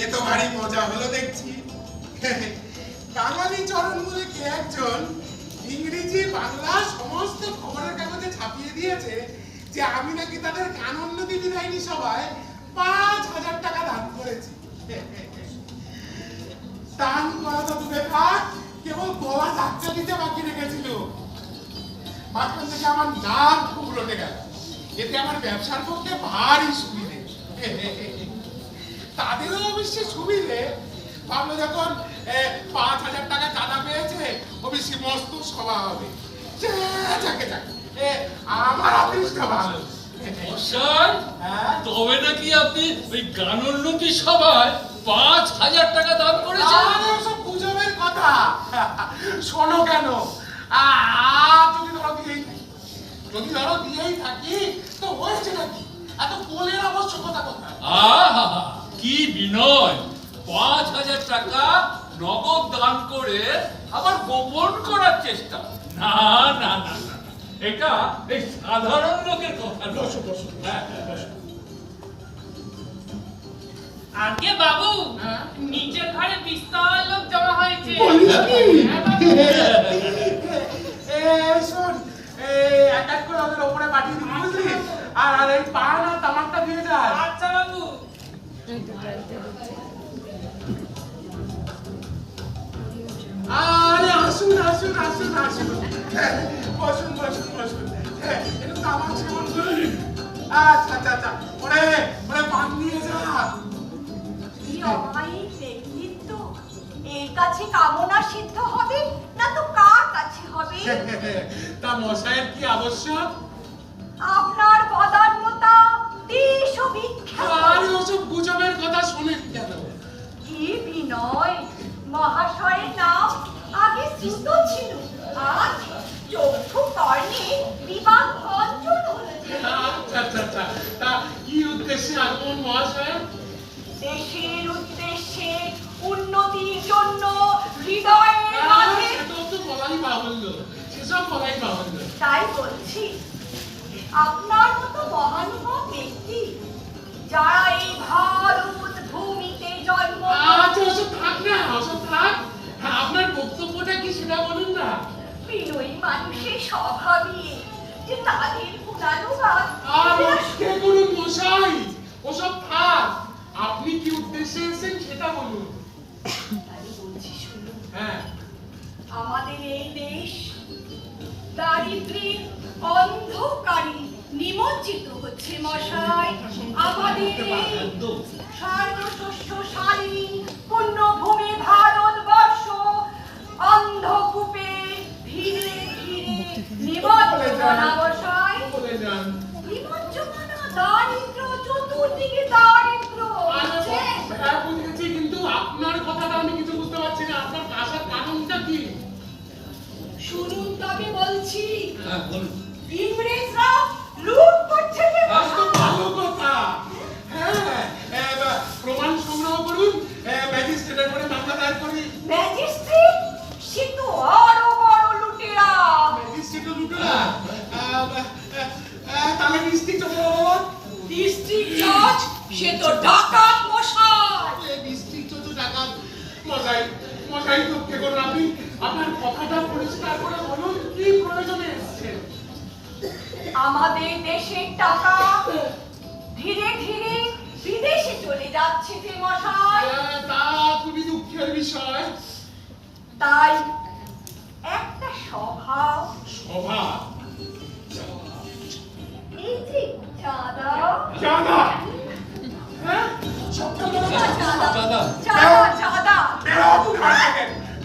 এ তো ভারী মজা হলো দেখছি। কাঙালি চরণ বলে কে একজন ইংরেজি বাংলা সমস্ত খবরের কাগজে ছাপিয়ে দিয়েছে যে আমি নাকি তাদের গানোন্নতি বিধায়িনী সভায় ৫,০০০ টাকা দান করেছি। দান করা তো দূরে থাক, কেবল গলা ধাক্কা দিতে বাকি রেখেছিল। মাঝখান থেকে আমার নাম খুব রটে গেল। এতে আমার ব্যবসার পক্ষে ভারী সুবিধে। তাদেরও অবশ্যই সুবিধে। ভাবলো যখন ৫,০০০ টাকা চাঁদা পেয়েছে অবশ্যই মস্ত সভা হবে। আমার অফিসটা ভালো। তবে নাকি আপনি ওই গানোন্নতি সভায় ৫,০০০ টাকা দান করেছেন? সব গুজবের কথা। শোনো কেন, যদি ধরো দিয়েই থাকি তো হয়েছে নাকি? এত কোলের আবশ্যকতা কোথায়? আহা, কি বিনয়! ৫,০০০ টাকা নগদ দান করে আবার গোপন করার চেষ্টা। না না না না, এটা এই সাধারণ লোকের কথা। বসো বসো। হ্যাঁ, আগে বাবু, নিচের ঘরে বিস্তর লোক জমা হয়েছে। শোন, এক এক করে ওদের ওপরে পাঠিয়ে দিবি, বুঝলি? আর এই পান আর তামাকটা দিয়ে যায়। আচ্ছা বাবু। আরে আসুন আসুন আসুন আসুন, বসুন বসুন বসুন। একটু তামাক সেবন করুন। আচ্ছা আচ্ছা আচ্ছা, ওরে ওরে পান দিয়ে যা। কি অমায়িক নেতৃত্ব! এর কাছে কামনা সিদ্ধ হবে না তো কার কাছে হবে? তা মশাইয়ের কি আবশ্যক? আপনার বদান্যতা দেশ বিখ্যাত। আরে ওসব গুজবের কথা শোনেন কেন? কি বিনয়! মহাশয়ের নাম আগে শ্রুত ছিল, আজ চক্ষু কর্ণে বিবাহ অঞ্চল হলো যে। আচ্ছা আচ্ছা আচ্ছা, তা কি উদ্দেশ্যে আগমন মহাশয়? দেশের উদ্দেশ্যে, উন্নতির জন্য, হৃদয়ের মাঝে। সেটাও তো বলাই বাহুল্য, সেসব বলাই বাহুল্য। তাই বলছি, আপনার মতো মহানুভব ব্যক্তি যারা এই ভারত ভূমিতে জন্ম। আচ্ছা ওসব থাক না, ওসব থাক। আপনার বক্তব্যটা কি সেটা বলুন না। বিনয়ী মানুষের স্বভাবই যে তাদের গুণানুবাদ। আর কে করুন মশাই, ওসব থাক। আপনি কি উদ্দেশ্যে এসেছেন সেটা বলুন। আমি বলছি শুনুন। হ্যাঁ, আমাদের এই দেশ দারিদ্র্যের অন্ধকারে নিমজ্জিত হচ্ছে মশাই। আমাদের এই সর্বশস্যশালী পুণ্যভূমি ভারতবর্ষ অন্ধকূপে ধীরে ধীরে নিমজ্জনা মশাই। বলে যান। নিমজ্জনা, দারিদ্র, চতুর্দিকে দারিদ্র। হ্যাঁ বুঝেছি, কিন্তু আপনার কথাটা আমি কিছু বুঝতে পারছি না। আপনার আসার কারণটা কি? শুনুন তবে বলছি, হ্যাঁ বলুন। ইংরেজরা লুট করছে যে তো ভালো কথা। হ্যাঁ, প্রমাণ সংগ্রহ করুন, ম্যাজিস্ট্রেটের করে মামলা দায়ের করি। ম্যাজিস্ট্রেট সে তো আরো বড় লুটেরা। ম্যাজিস্ট্রেটও লুটেরা? তাহলে ডিস্ট্রিক্ট জজ বাবা? ডিস্ট্রিক্ট জজ সে তো ডাকাত মশাই। ডিস্ট্রিক্ট জজ ডাকাত মশাই। মশাই রক্ষে করুন, আপনি আপনার কথাটা পরিষ্কার করে বলুন, কি প্রয়োজনে এসেছেন? আমাদের দেশের টাকা ধীরে ধীরে বিদেশে চলে যাচ্ছে যে মশাই। তা খুবই দুঃখের বিষয়। তাই একটা সভা, সভা? এই যে চাঁদা, চাঁদা? হ্যাঁ, চাঁদা, চাঁদা। চাঁদা, চাঁদা।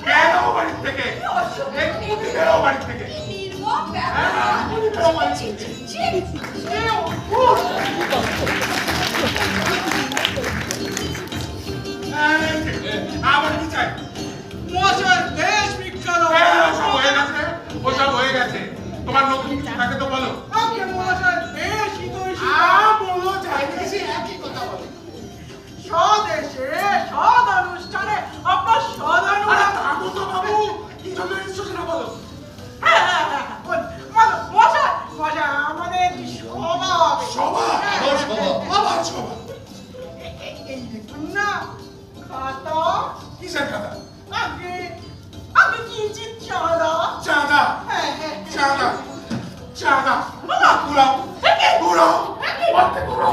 বেরো বাড়ি থেকে, বেরো বাড়ি থেকে, এক্ষুনি বেরো বাড়ি থেকে। নির্মম হ্যাঁ, ব্যাপার। এক্ষুনি বেরো বাড়ি ছি, থেকে। ছি, ছি। আবার কি চাই? মহাশয় দেশ বিখ্যাত। ওসব হয়ে গেছে, ওসব হয়ে গেছে। তোমার নতুন কিছু থাকে তো বলো। আগে মহাশয় বেশ হিতৈষী। বলো, যাই দেখেছি একই কথা বলো। স্বদেশে সদ অনুষ্ঠানে আপনার সদানু। আরে থামো তো বাবু, কি জন্য এসেছো সেটা বলো। মশাই আমাদের সভা হবে। সভা? আবার কিসের খাতা? আগে আগে কিঞ্চিত চাঁদা। চাঁদা, হ্যাঁ হ্যাঁ চাঁদা, চাঁদা। উড়াও, উড়াও, মারতে উড়াও।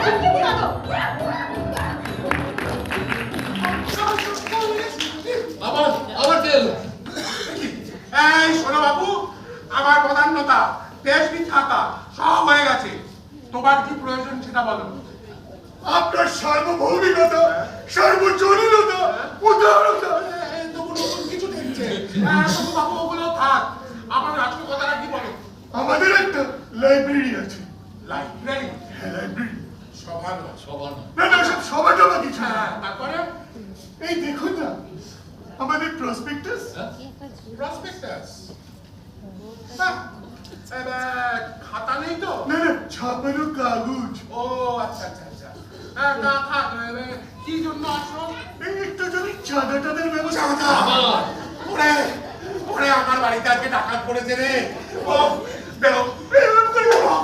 আবার আবার কে এলো? এই শোনো বাবু, আমার প্রধানতা, দেশ বিখ্যাতা সব হয়ে গেছে। তোমার কি প্রয়োজন সেটা বলো। আপনার সার্বভৌমিকতা, সর্বজনীনতা, উদারতা। তবু নতুন কিছু দেখছে। তবু বাবু ওগুলো থাক। আমার আসল কথাটা কি বলো? আমাদের একটা লাইব্রেরি আছে। লাইব্রেরি? হ্যাঁ, লাইব্রেরি। সভা নয়। সবার না। না না, সব সবার জন্য কিছু না। হ্যাঁ, তারপরে এই দেখুন না, আমাদের প্রসপেক্টাস। প্রসপেক্টাস। খাতা নেই তো? না না, ছাপানো কাগজ। ও আচ্ছা আচ্ছা আচ্ছা। হ্যাঁ না থাক। কি জন্য আসো? এই একটু যদি চাঁদা টাদার ব্যবস্থা। চাঁদা? আবার ওরে ওরে আমার বাড়িতে আজকে ডাকাত পড়েছে রে। ও দাও, এরকম করে দাও।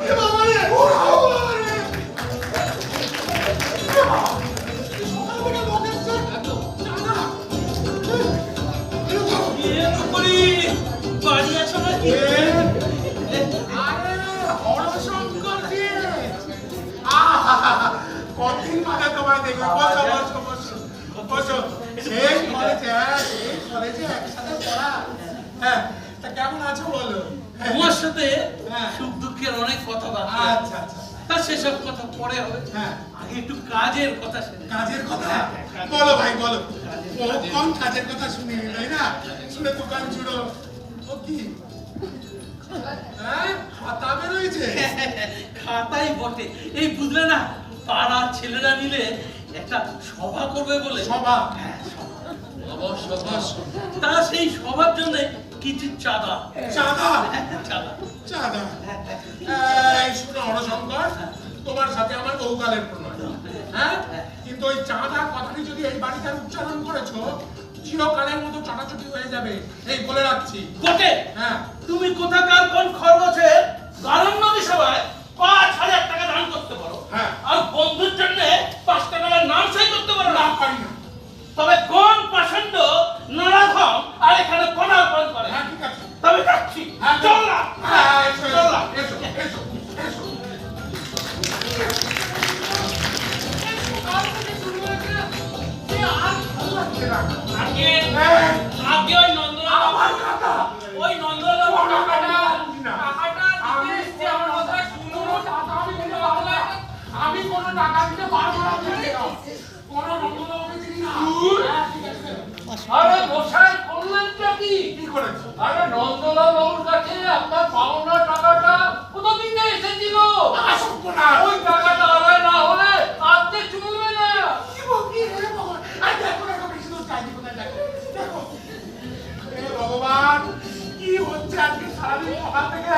এ বাবা রে! বাড়ি আছো নাকি? কতদিন বাদে তোমায় দেখলাম। বসো বসো বসো বসো। সেই কলেজে একসাথে পড়া। হ্যাঁ, তা কেমন আছো বলো? তোমার সাথে হ্যাঁ। সুখ দুঃখের অনেক কথা বাকি। আচ্ছা আচ্ছা। তা সেসব কথা পরে হবে। হ্যাঁ। আগে একটু কাজের কথা শুনে। কাজের কথা বলো ভাই বলো। ও কোন কাজের কথা শুনি তাই না? শুনে দোকান জুড়ো। ও কি? হ্যাঁ, খাতা বেরোইছে। খাতাই বটে। এই বুঝলে না, পাড়ার ছেলেরা মিলে একটা সভা করবে বলে। সভা? আবার সবার তা সেই সভার জন্য কিছু চাঁদা। চাঁদা? চাঁদা। চাঁদা? এই শোনো হরশঙ্কর, তোমার সাথে আমার বহুকালের প্রণয়। হ্যাঁ, কিন্তু ওই চাঁদা কথাটি যদি এই বাড়িতে আর উচ্চারণ করেছো, চিরকালের মতো চটাচটি হয়ে যাবে, এই বলে রাখছি। বটে। হ্যাঁ। তুমি কোথাকার কোন খরগোশে গারণ্যদী সভায় ৫,০০০ টাকা দান করতে পারো। হ্যাঁ। আর বন্ধুর জন্য ৫ টাকার নাম সই করতে পারো না। না পারি না। তবে কোন পাষণ্ড নরাধম আর এখানে পদার্পণ করে। হ্যাঁ, ঠিক আছে। তবে যাচ্ছি। হ্যাঁ, চল না। হ্যাঁ, এসো, চল না। এসো, এসো, এসো। আর ভালো লাগছে না। আগে এই, আগে ওই নন্দলাল আমার খাতা। ওই নন্দলাল কোনো টাকা টাকাটা দিচ্ছি না। টাকাটা দিতে এসছে আমার কথা শুনো। আমি কোনো টাকা আমি কোনো টাকা দিতে পারবো না। কোনো নন্দলালকে চিনি না। হ্যাঁ, ঠিক আছে। আরে মশাই করলেনটা কি? কি করেছো? আরে নন্দলাল বাবুর কাছে আপনার পাওনা টাকাটা কোথা দিতে এসেছিল? আসক্ত না। ওই টাকাটা আদায় না হলে আজকে চলবে না। কি বলবি রে ভগবান? আর দেখো দেখো বেশি দূর যাইনি, কোথায় দেখো। দেখো। হে ভগবান, কি হচ্ছে আজকে সারাদিন সকাল থেকে?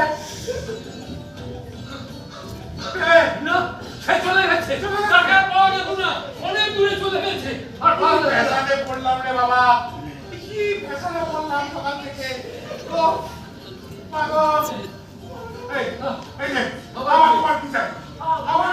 এই, না, সে চলে গেছে। টাকা পাওয়া যাবে না। অনেক দূরে চলে গেছে। আর কি ভালো লাগে না। ফ্যাশনে পড়লাম রে বাবা। কি ফ্যাশনে পড়লাম সকাল থেকে। ও পাগল। এই, এই নে, আমার তোমার কি চাই? আমার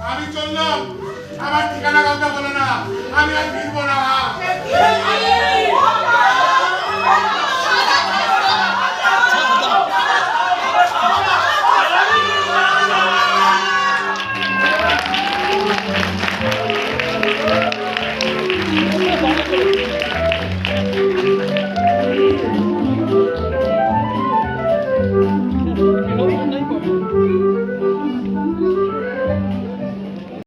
আমি চললাম, আমার ঠিকানা কাউকে বলো না, আমি আর ফিরবো না। আরে